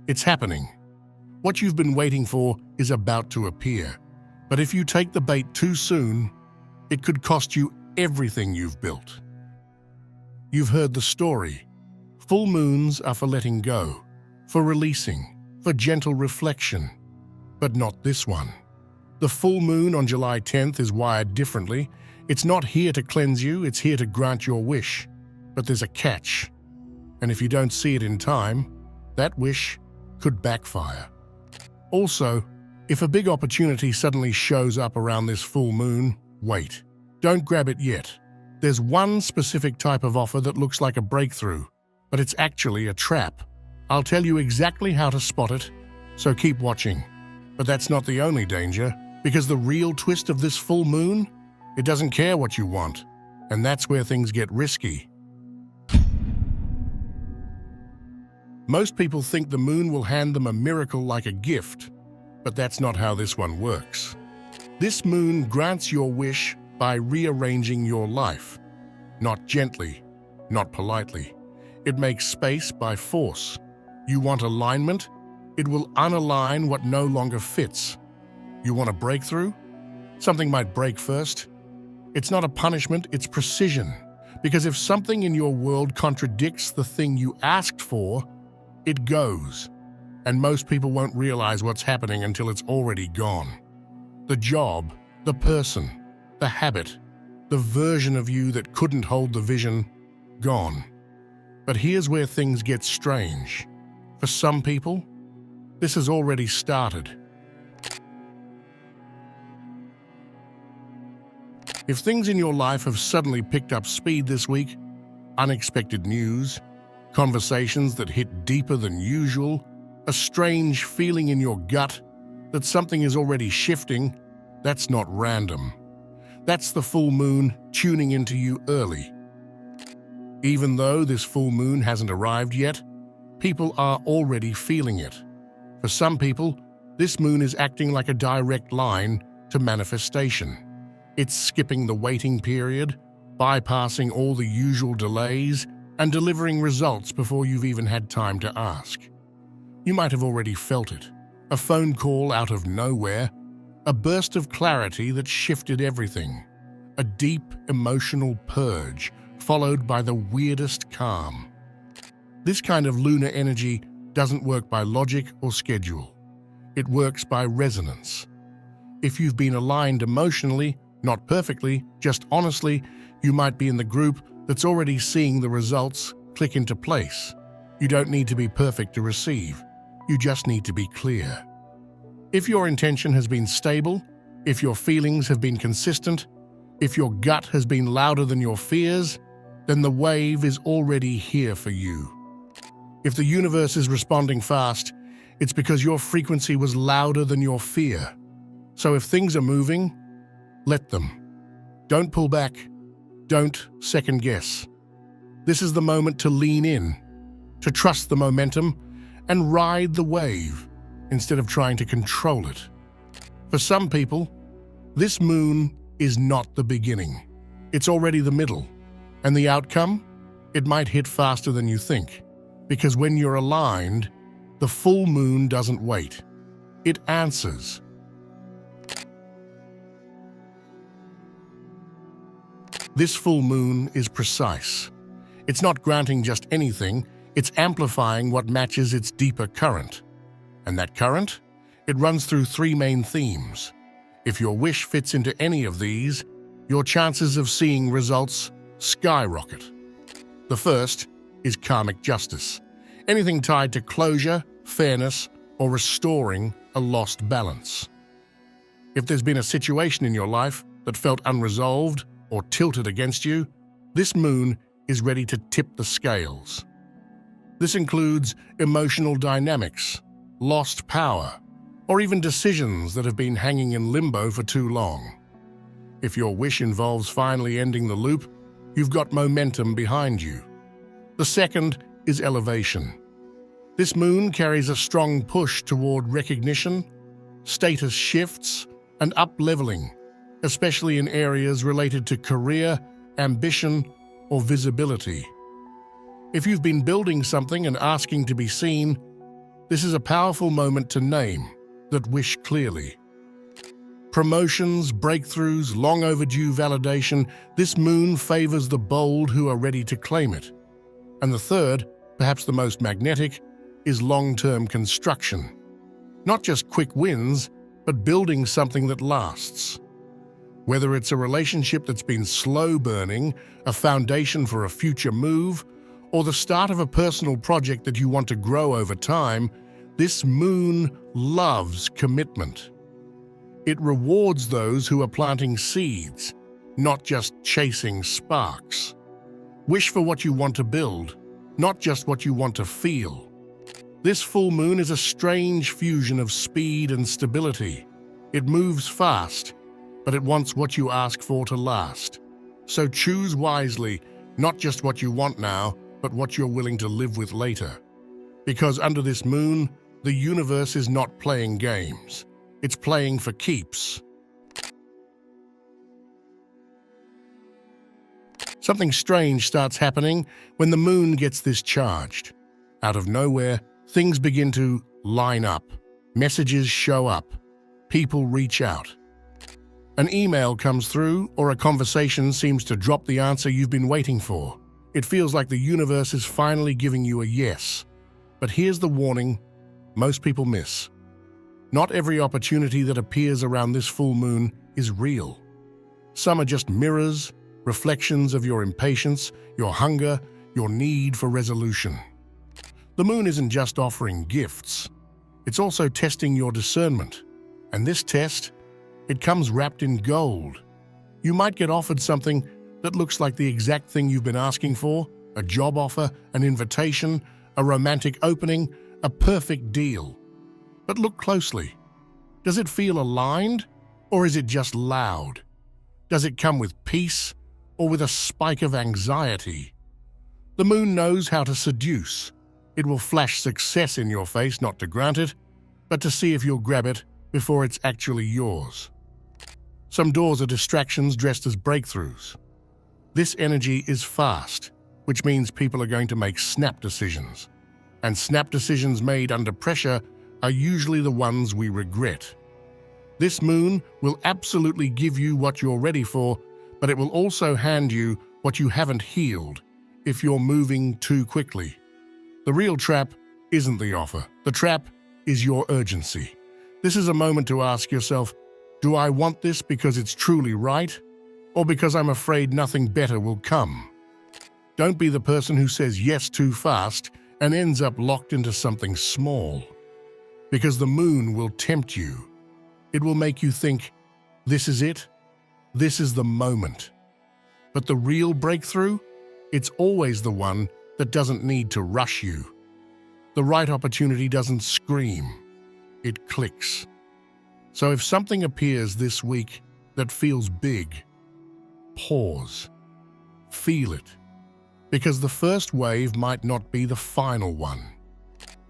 It's happening. What you've been waiting for is about to appear. But if you take the bait too soon, it could cost you everything you've built. You've heard the story. Full moons are for letting go, for releasing, for gentle reflection. But not this one. The full moon on July 10th is wired differently. It's not here to cleanse you, it's here to grant your wish. But there's a catch. And if you don't see it in time, that wish could backfire. Also, if a big opportunity suddenly shows up around this full moon, wait. Don't grab it yet. There's one specific type of offer that looks like a breakthrough, but it's actually a trap. I'll tell you exactly how to spot it, so keep watching. But that's not the only danger, because the real twist of this full moon, it doesn't care what you want, and that's where things get risky. Most people think the moon will hand them a miracle like a gift, but that's not how this one works. This moon grants your wish by rearranging your life. Not gently, not politely. It makes space by force. You want alignment? It will unalign what no longer fits. You want a breakthrough? Something might break first. It's not a punishment, it's precision. Because if something in your world contradicts the thing you asked for, it goes. And most people won't realize what's happening until it's already gone. The job, the person, the habit, the version of you that couldn't hold the vision, gone. But here's where things get strange. For some people, this has already started. If things in your life have suddenly picked up speed this week, unexpected news, conversations that hit deeper than usual, a strange feeling in your gut that something is already shifting, that's not random. That's the full moon tuning into you early. Even though this full moon hasn't arrived yet, people are already feeling it. For some people, this moon is acting like a direct line to manifestation. It's skipping the waiting period, bypassing all the usual delays, and delivering results before you've even had time to ask. You might have already felt it. A phone call out of nowhere, a burst of clarity that shifted everything, a deep emotional purge followed by the weirdest calm. This kind of lunar energy doesn't work by logic or schedule. It works by resonance. If you've been aligned emotionally, not perfectly, just honestly, you might be in the group that's already seeing the results click into place. You don't need to be perfect to receive. You just need to be clear. If your intention has been stable, if your feelings have been consistent, if your gut has been louder than your fears, then the wave is already here for you. If the universe is responding fast, it's because your frequency was louder than your fear. So if things are moving, let them. Don't pull back. Don't second guess. This is the moment to lean in, to trust the momentum, and ride the wave instead of trying to control it. For some people, this moon is not the beginning. It's already the middle. And the outcome? It might hit faster than you think. Because when you're aligned, the full moon doesn't wait. It answers. This full moon is precise. It's not granting just anything, it's amplifying what matches its deeper current. And that current? It runs through three main themes. If your wish fits into any of these, your chances of seeing results skyrocket. The first is karmic justice. Anything tied to closure, fairness, or restoring a lost balance. If there's been a situation in your life that felt unresolved or tilted against you, this moon is ready to tip the scales. This includes emotional dynamics, lost power, or even decisions that have been hanging in limbo for too long. If your wish involves finally ending the loop, you've got momentum behind you. The second is elevation. This moon carries a strong push toward recognition, status shifts, and up-leveling, especially in areas related to career, ambition, or visibility. If you've been building something and asking to be seen, This is a powerful moment to name, that wish clearly. Promotions, breakthroughs, long overdue validation, this moon favors the bold who are ready to claim it. And the third, perhaps the most magnetic, is long-term construction. Not just quick wins, but building something that lasts. Whether it's a relationship that's been slow burning, a foundation for a future move, or the start of a personal project that you want to grow over time, this moon loves commitment. It rewards those who are planting seeds, not just chasing sparks. Wish for what you want to build, not just what you want to feel. This full moon is a strange fusion of speed and stability. It moves fast, but it wants what you ask for to last. So choose wisely, not just what you want now, but what you're willing to live with later. Because under this moon, the universe is not playing games. It's playing for keeps. Something strange starts happening when the moon gets this charged. Out of nowhere, things begin to line up. Messages show up. People reach out. An email comes through, or a conversation seems to drop the answer you've been waiting for. It feels like the universe is finally giving you a yes. But here's the warning most people miss. Not every opportunity that appears around this full moon is real. Some are just mirrors, reflections of your impatience, your hunger, your need for resolution. The moon isn't just offering gifts. It's also testing your discernment. And this test, it comes wrapped in gold. You might get offered something that looks like the exact thing you've been asking for, a job offer, an invitation, a romantic opening, a perfect deal. But look closely. Does it feel aligned, or is it just loud? Does it come with peace, or with a spike of anxiety? The moon knows how to seduce. It will flash success in your face, not to grant it, but to see if you'll grab it before it's actually yours. Some doors are distractions dressed as breakthroughs. This energy is fast, which means people are going to make snap decisions. And snap decisions made under pressure are usually the ones we regret. This moon will absolutely give you what you're ready for, but it will also hand you what you haven't healed if you're moving too quickly. The real trap isn't the offer. The trap is your urgency. This is a moment to ask yourself, do I want this because it's truly right, or because I'm afraid nothing better will come? Don't be the person who says yes too fast and ends up locked into something small. Because the moon will tempt you. It will make you think, this is it, this is the moment. But the real breakthrough, it's always the one that doesn't need to rush you. The right opportunity doesn't scream, it clicks. So if something appears this week that feels big, pause, feel it, because the first wave might not be the final one.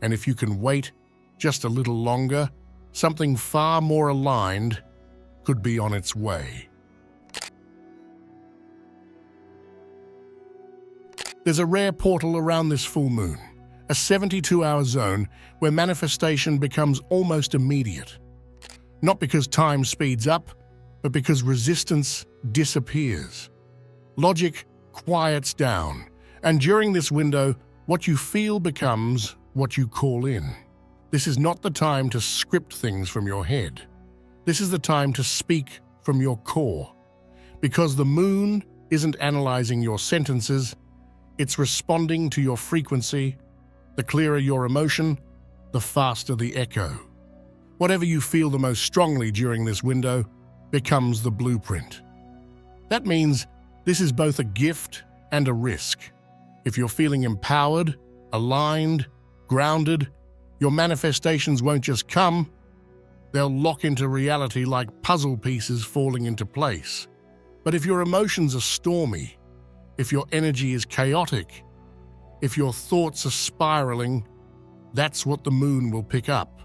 And if you can wait just a little longer, something far more aligned could be on its way. There's a rare portal around this full moon, a 72-hour zone where manifestation becomes almost immediate. Not because time speeds up, but because resistance disappears. Logic quiets down, and during this window, what you feel becomes what you call in. This is not the time to script things from your head. This is the time to speak from your core. Because the moon isn't analyzing your sentences, it's responding to your frequency. The clearer your emotion, the faster the echo. Whatever you feel the most strongly during this window becomes the blueprint. That means this is both a gift and a risk. If you're feeling empowered, aligned, grounded, your manifestations won't just come, they'll lock into reality like puzzle pieces falling into place. But if your emotions are stormy, if your energy is chaotic, if your thoughts are spiraling, that's what the moon will pick up.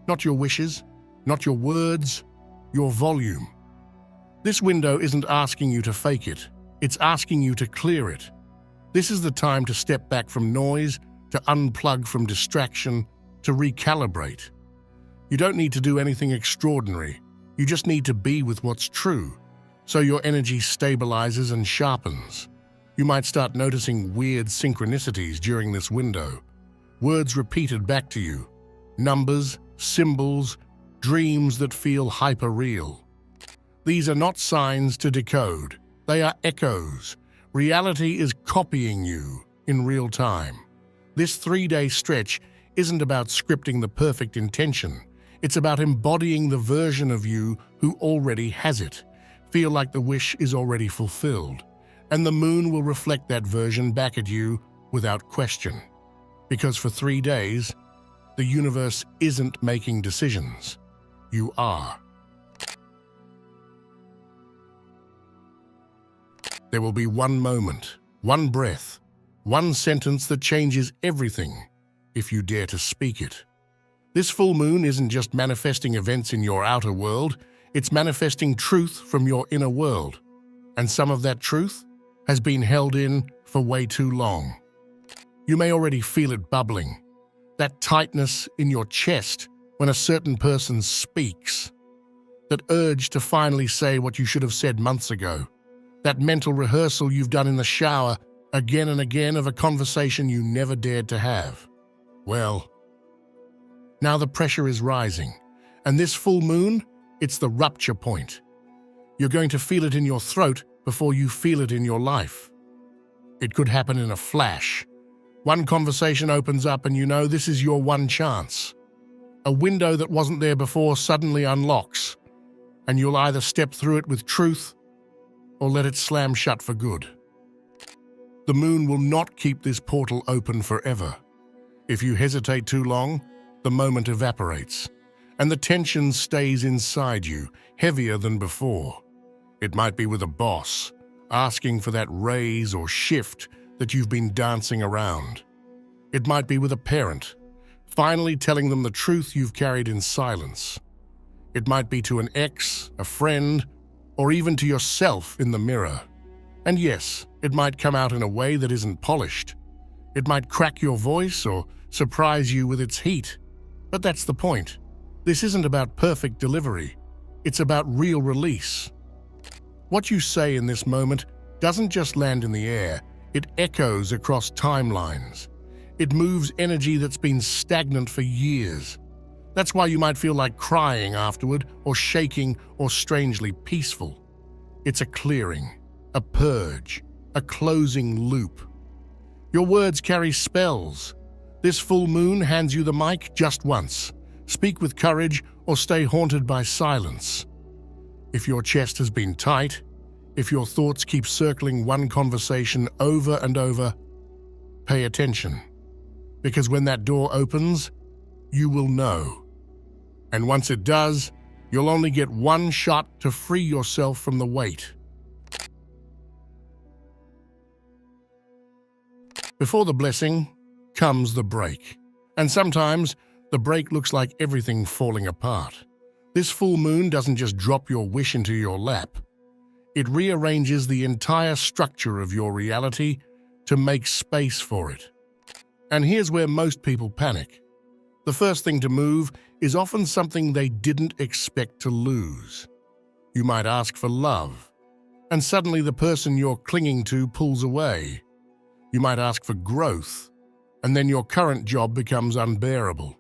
Not your wishes, not your words, your volume. This window isn't asking you to fake it, it's asking you to clear it. This is the time to step back from noise, to unplug from distraction, to recalibrate. You don't need to do anything extraordinary. You just need to be with what's true, so your energy stabilizes and sharpens. You might start noticing weird synchronicities during this window. Words repeated back to you. Numbers, symbols, dreams that feel hyper-real. These are not signs to decode. They are echoes. Reality is copying you in real time. This 3-day stretch isn't about scripting the perfect intention. It's about embodying the version of you who already has it. Feel like the wish is already fulfilled, and the moon will reflect that version back at you without question. Because for 3 days, the universe isn't making decisions. You are. There will be one moment, one breath, one sentence that changes everything if you dare to speak it. This full moon isn't just manifesting events in your outer world, it's manifesting truth from your inner world. And some of that truth has been held in for way too long. You may already feel it bubbling, that tightness in your chest when a certain person speaks, that urge to finally say what you should have said months ago, that mental rehearsal you've done in the shower again and again of a conversation you never dared to have. Well, now the pressure is rising, and this full moon, it's the rupture point. You're going to feel it in your throat before you feel it in your life. It could happen in a flash. One conversation opens up and you know this is your one chance. A window that wasn't there before suddenly unlocks, and you'll either step through it with truth or let it slam shut for good. The moon will not keep this portal open forever. If you hesitate too long, the moment evaporates, and the tension stays inside you, heavier than before. It might be with a boss, asking for that raise or shift that you've been dancing around. It might be with a parent, finally telling them the truth you've carried in silence. It might be to an ex, a friend, or even to yourself in the mirror. And yes, it might come out in a way that isn't polished. It might crack your voice or surprise you with its heat. But that's the point. This isn't about perfect delivery. It's about real release. What you say in this moment doesn't just land in the air, it echoes across timelines. It moves energy that's been stagnant for years. That's why you might feel like crying afterward, or shaking, or strangely peaceful. It's a clearing, a purge, a closing loop. Your words carry spells. This full moon hands you the mic just once. Speak with courage or stay haunted by silence. If your chest has been tight, if your thoughts keep circling one conversation over and over, pay attention. Because when that door opens, you will know. And once it does, you'll only get one shot to free yourself from the weight. Before the blessing comes the break. And sometimes the break looks like everything falling apart. This full moon doesn't just drop your wish into your lap. It rearranges the entire structure of your reality to make space for it. And here's where most people panic. The first thing to move is often something they didn't expect to lose. You might ask for love, and suddenly the person you're clinging to pulls away. You might ask for growth, and then your current job becomes unbearable.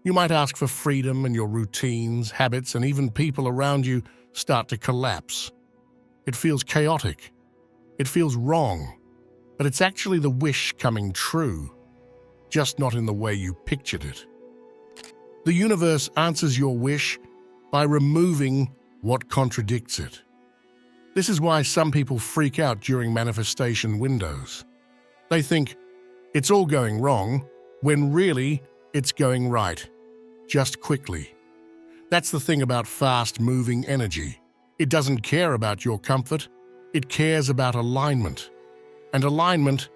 You might ask for freedom, and your routines, habits, and even people around you start to collapse. It feels chaotic. It feels wrong, but it's actually the wish coming true, just not in the way you pictured it. The universe answers your wish by removing what contradicts it. This is why some people freak out during manifestation windows. They think, it's all going wrong, when really, it's going right, just quickly. That's the thing about fast-moving energy. It doesn't care about your comfort, it cares about alignment. And alignment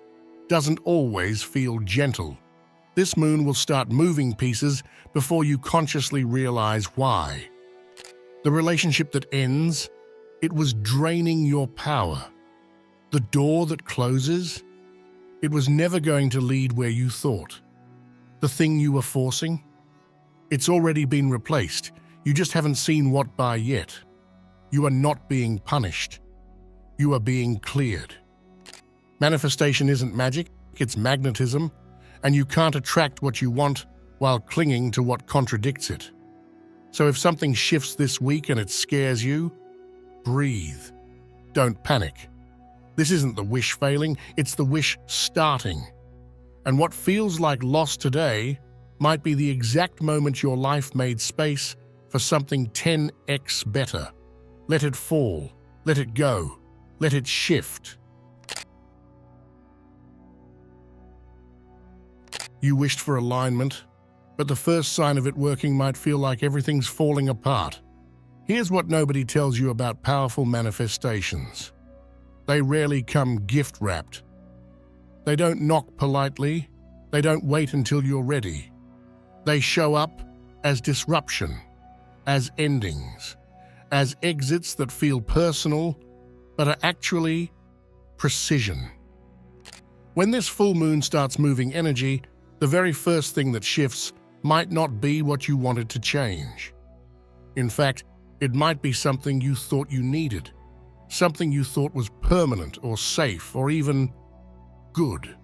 doesn't always feel gentle. This moon will start moving pieces before you consciously realize why. The relationship that ends, it was draining your power. The door that closes, it was never going to lead where you thought. The thing you were forcing? It's already been replaced. You just haven't seen what by yet. You are not being punished. You are being cleared. Manifestation isn't magic, it's magnetism, and you can't attract what you want while clinging to what contradicts it. So if something shifts this week and it scares you, breathe. Don't panic. This isn't the wish failing, it's the wish starting. And what feels like loss today might be the exact moment your life made space for something 10x better. Let it fall, let it go, let it shift. You wished for alignment, but the first sign of it working might feel like everything's falling apart. Here's what nobody tells you about powerful manifestations. They rarely come gift-wrapped. They don't knock politely. They don't wait until you're ready. They show up as disruption, as endings, as exits that feel personal, but are actually precision. When this full moon starts moving energy, the very first thing that shifts might not be what you wanted to change. In fact, it might be something you thought you needed, something you thought was permanent or safe or even good.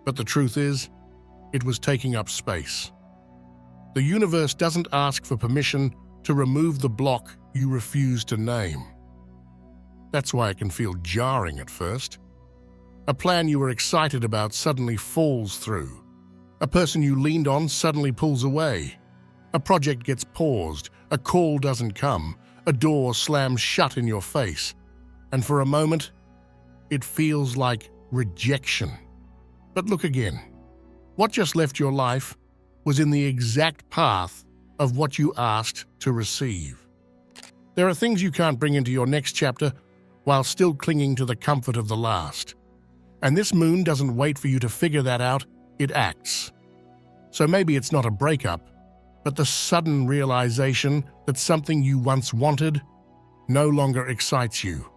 But the truth is, it was taking up space. The universe doesn't ask for permission to remove the block you refuse to name. That's why it can feel jarring at first. A plan you were excited about suddenly falls through. A person you leaned on suddenly pulls away. A project gets paused, a call doesn't come, a door slams shut in your face. And for a moment, it feels like rejection. But look again. What just left your life was in the exact path of what you asked to receive. There are things you can't bring into your next chapter while still clinging to the comfort of the last. And this moon doesn't wait for you to figure that out, it acts. So maybe it's not a breakup, but the sudden realization that something you once wanted no longer excites you.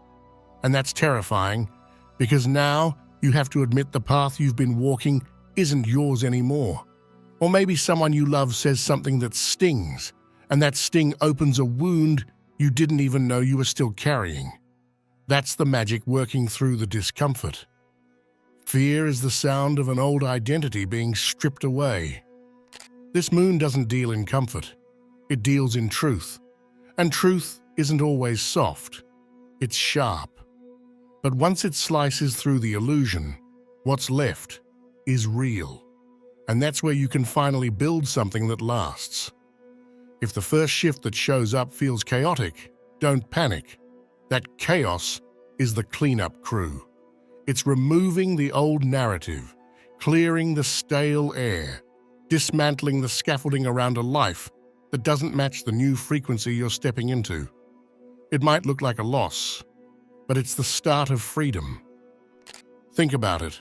And that's terrifying, because now you have to admit the path you've been walking isn't yours anymore. Or maybe someone you love says something that stings, and that sting opens a wound you didn't even know you were still carrying. That's the magic working through the discomfort. Fear is the sound of an old identity being stripped away. This moon doesn't deal in comfort. It deals in truth. And truth isn't always soft. It's sharp. But once it slices through the illusion, what's left is real. And that's where you can finally build something that lasts. If the first shift that shows up feels chaotic, don't panic. That chaos is the cleanup crew. It's removing the old narrative, clearing the stale air, dismantling the scaffolding around a life that doesn't match the new frequency you're stepping into. It might look like a loss, but it's the start of freedom. Think about it.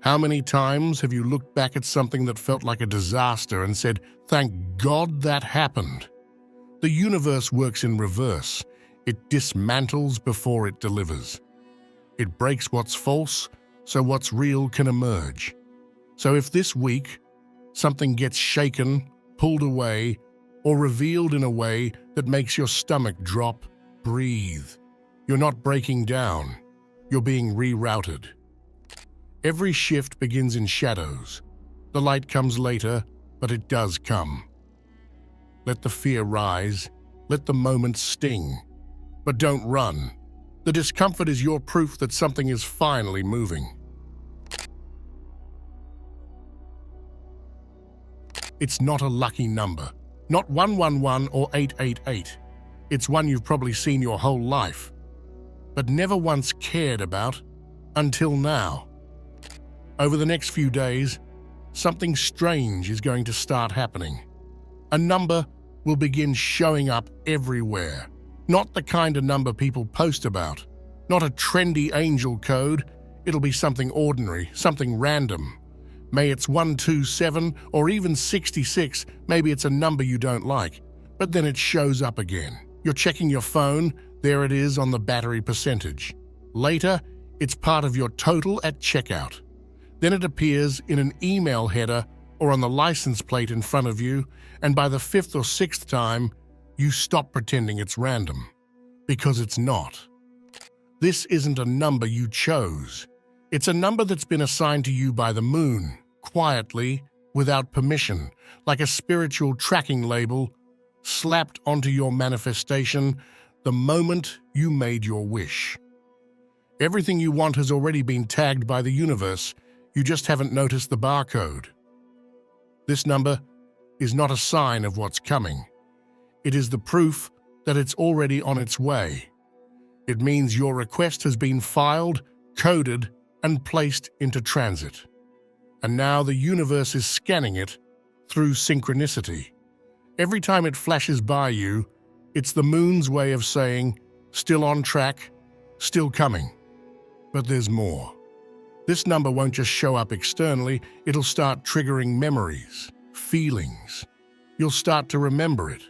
How many times have you looked back at something that felt like a disaster and said, "Thank God that happened"? The universe works in reverse. It dismantles before it delivers. It breaks what's false so what's real can emerge. So if this week something gets shaken, pulled away, or revealed in a way that makes your stomach drop, breathe. You're not breaking down. You're being rerouted. Every shift begins in shadows. The light comes later, but it does come. Let the fear rise. Let the moment sting. But don't run. The discomfort is your proof that something is finally moving. It's not a lucky number. Not 111 or 888. It's one you've probably seen your whole life, but never once cared about until now. Over the next few days, something strange is going to start happening. A number will begin showing up everywhere. Not the kind of number people post about. Not a trendy angel code. It'll be something ordinary, something random. May it's 127 or even 66, maybe it's a number you don't like, but then it shows up again. You're checking your phone, there it is on the battery percentage. Later, it's part of your total at checkout. Then it appears in an email header or on the license plate in front of you, and by the fifth or sixth time, you stop pretending it's random, because it's not. This isn't a number you chose. It's a number that's been assigned to you by the moon, quietly, without permission, like a spiritual tracking label slapped onto your manifestation the moment you made your wish. Everything you want has already been tagged by the universe, you just haven't noticed the barcode. This number is not a sign of what's coming. It is the proof that it's already on its way. It means your request has been filed, coded, and placed into transit. And now the universe is scanning it through synchronicity. Every time it flashes by you, it's the moon's way of saying, still on track, still coming. But there's more. This number won't just show up externally, it'll start triggering memories, feelings. You'll start to remember it.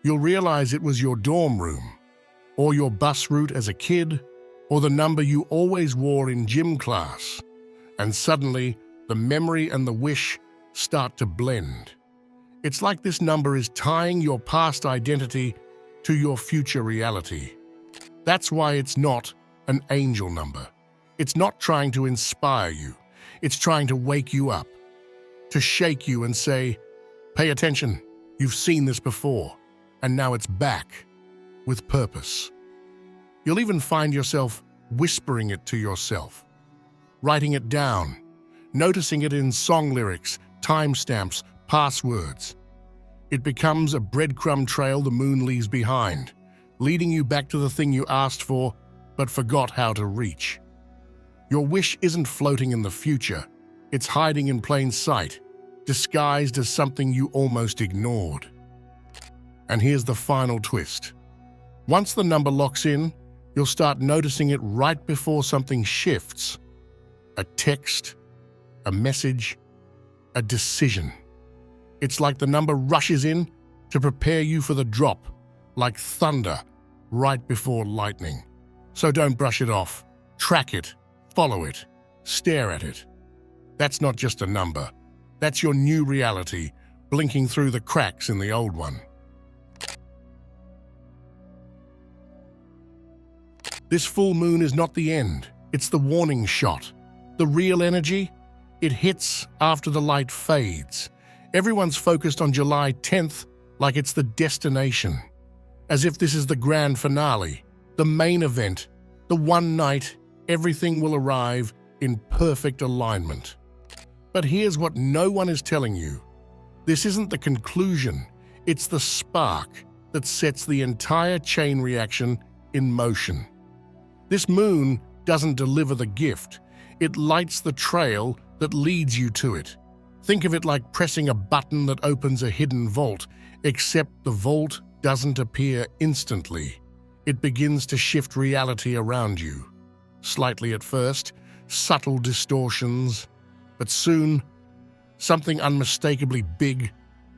You'll realize it was your dorm room, or your bus route as a kid, or the number you always wore in gym class. And suddenly, the memory and the wish start to blend. It's like this number is tying your past identity to your future reality. That's why it's not an angel number. It's not trying to inspire you. It's trying to wake you up, to shake you and say, pay attention, you've seen this before, and now it's back with purpose. You'll even find yourself whispering it to yourself, writing it down, noticing it in song lyrics, timestamps, passwords. It becomes a breadcrumb trail the moon leaves behind, leading you back to the thing you asked for but forgot how to reach. Your wish isn't floating in the future, it's hiding in plain sight, disguised as something you almost ignored. And here's the final twist. Once the number locks in, you'll start noticing it right before something shifts. A text, a message, a decision. It's like the number rushes in to prepare you for the drop, like thunder right before lightning. So don't brush it off. Track it, follow it, stare at it. That's not just a number. That's your new reality, blinking through the cracks in the old one. This full moon is not the end. It's the warning shot. The real energy? It hits after the light fades. Everyone's focused on July 10th like it's the destination. As if this is the grand finale, the main event, the one night everything will arrive in perfect alignment. But here's what no one is telling you. This isn't the conclusion, it's the spark that sets the entire chain reaction in motion. This moon doesn't deliver the gift, it lights the trail that leads you to it. Think of it like pressing a button that opens a hidden vault, except the vault doesn't appear instantly. It begins to shift reality around you. Slightly at first, subtle distortions, but soon, something unmistakably big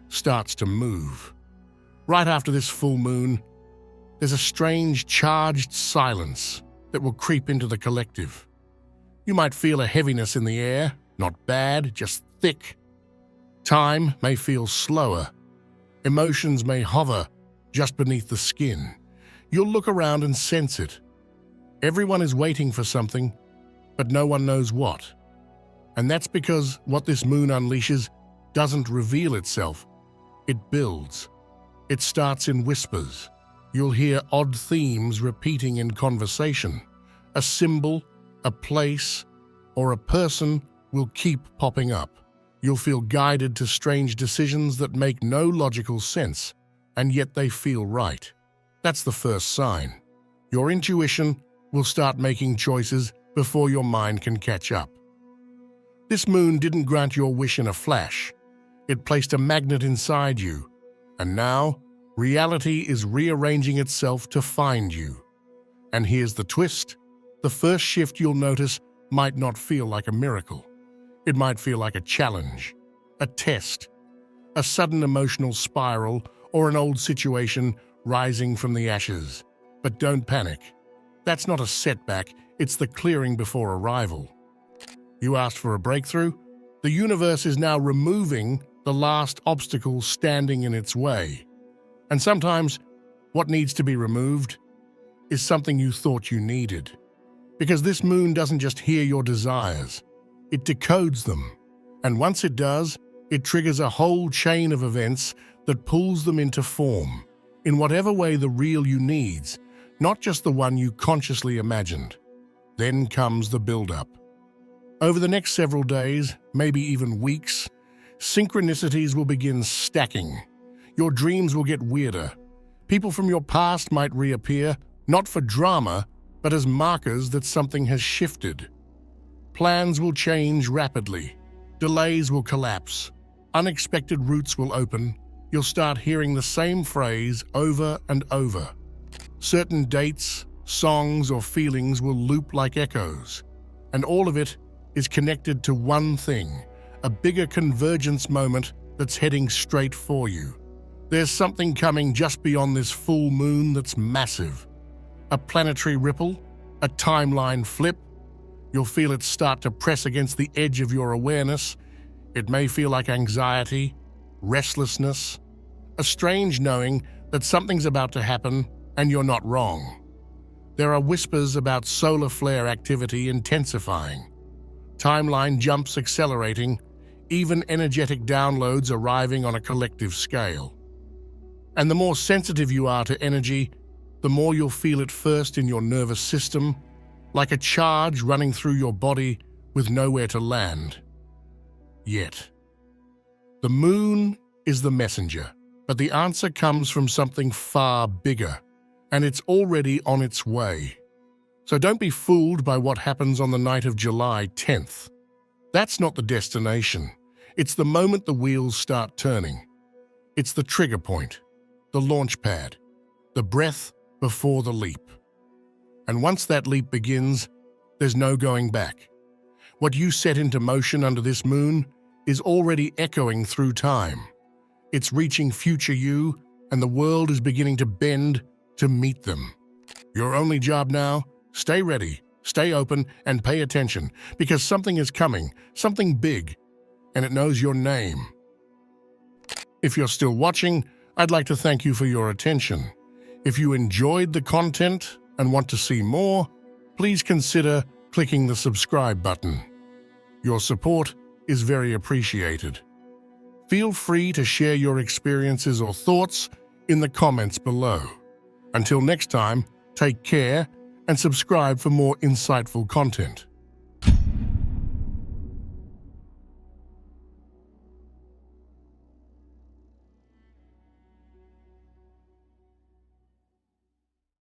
starts to move. Right after this full moon, there's a strange, charged silence that will creep into the collective. You might feel a heaviness in the air, not bad, just thick. Time may feel slower. Emotions may hover just beneath the skin. You'll look around and sense it. Everyone is waiting for something, but no one knows what. And that's because what this moon unleashes doesn't reveal itself. It builds. It starts in whispers. You'll hear odd themes repeating in conversation. A symbol, a place, or a person will keep popping up. You'll feel guided to strange decisions that make no logical sense, and yet they feel right. That's the first sign. Your intuition will start making choices before your mind can catch up. This moon didn't grant your wish in a flash. It placed a magnet inside you, and now reality is rearranging itself to find you. And here's the twist. The first shift you'll notice might not feel like a miracle. It might feel like a challenge, a test, a sudden emotional spiral, or an old situation rising from the ashes. But don't panic. That's not a setback, it's the clearing before arrival. You asked for a breakthrough? The universe is now removing the last obstacle standing in its way. And sometimes what needs to be removed is something you thought you needed. Because this moon doesn't just hear your desires, it decodes them. And once it does, it triggers a whole chain of events that pulls them into form, in whatever way the real you needs, not just the one you consciously imagined. Then comes the build-up. Over the next several days, maybe even weeks, synchronicities will begin stacking. Your dreams will get weirder. People from your past might reappear, not for drama, but as markers that something has shifted. Plans will change rapidly. Delays will collapse. Unexpected routes will open. You'll start hearing the same phrase over and over. Certain dates, songs, or feelings will loop like echoes. And all of it is connected to one thing, a bigger convergence moment that's heading straight for you. There's something coming just beyond this full moon that's massive. A planetary ripple, a timeline flip. You'll feel it start to press against the edge of your awareness. It may feel like anxiety, restlessness, a strange knowing that something's about to happen and you're not wrong. There are whispers about solar flare activity intensifying, timeline jumps accelerating, even energetic downloads arriving on a collective scale. And the more sensitive you are to energy, the more you'll feel it first in your nervous system, like a charge running through your body with nowhere to land. Yet, the moon is the messenger, but the answer comes from something far bigger, and it's already on its way. So don't be fooled by what happens on the night of July 10th. That's not the destination. It's the moment the wheels start turning. It's the trigger point, the launch pad, the breath before the leap. And once that leap begins, there's no going back. What you set into motion under this moon is already echoing through time. It's reaching future you, and the world is beginning to bend to meet them. Your only job now, stay ready, stay open, and pay attention, because something is coming, something big, and it knows your name. If you're still watching, I'd like to thank you for your attention. If you enjoyed the content and want to see more, please consider clicking the subscribe button. Your support is very appreciated. Feel free to share your experiences or thoughts in the comments below. Until next time, take care and subscribe for more insightful content.